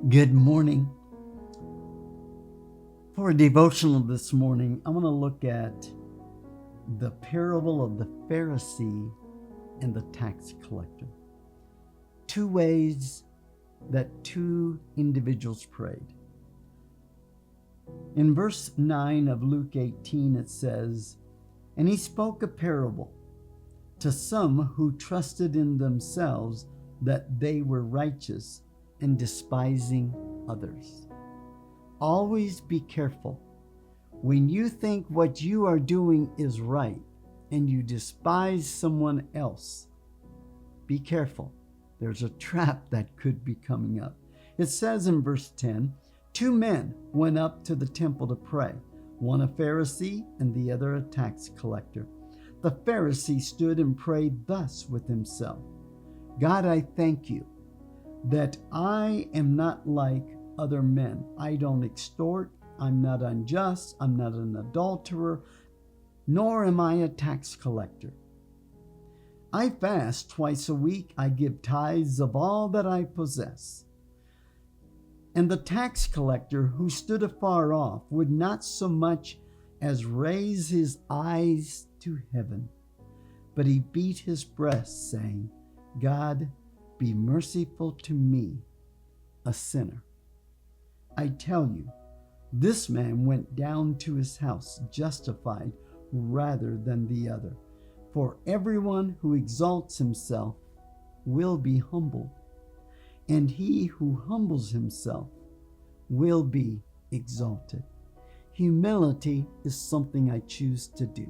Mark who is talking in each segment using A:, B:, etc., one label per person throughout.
A: Good morning. For a devotional this morning, I want to look at the parable of the Pharisee and the tax collector. Two ways that two individuals prayed. In verse 9 of Luke 18, it says, "And he spoke a parable to some who trusted in themselves that they were righteous and despising others." Always be careful. When you think what you are doing is right and you despise someone else, be careful. There's a trap that could be coming up. It says in verse 10, two men went up to the temple to pray, one a Pharisee and the other a tax collector. The Pharisee stood and prayed thus with himself, "God, I thank you that I am not like other men. I don't extort, I'm not unjust, I'm not an adulterer, nor am I a tax collector. I fast twice a week, I give tithes of all that I possess." And the tax collector, who stood afar off, would not so much as raise his eyes to heaven, but he beat his breast, saying, "God, be merciful to me, a sinner." I tell you, this man went down to his house justified rather than the other. For everyone who exalts himself will be humbled, and he who humbles himself will be exalted. Humility is something I choose to do.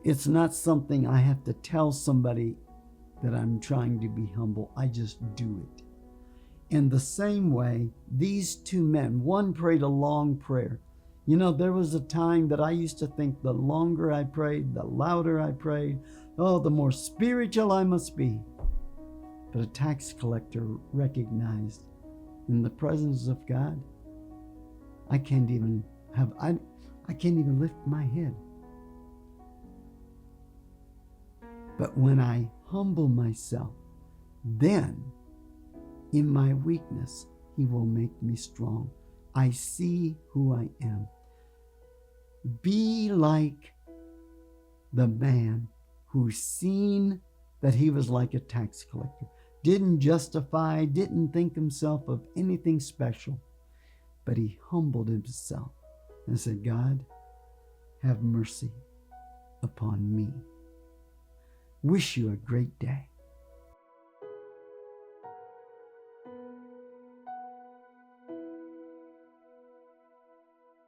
A: It's not something I have to tell somebody that I'm trying to be humble. I just do it. In the same way, these two men, one prayed a long prayer. You know, there was a time that I used to think the longer I prayed, the louder I prayed, the more spiritual I must be. But a tax collector recognized in the presence of God, I can't even lift my head. But when I humble myself, then in my weakness, he will make me strong. I see who I am. Be like the man who seen that he was like a tax collector. Didn't justify, didn't think himself of anything special, but he humbled himself and said, "God, have mercy upon me." Wish you a great day.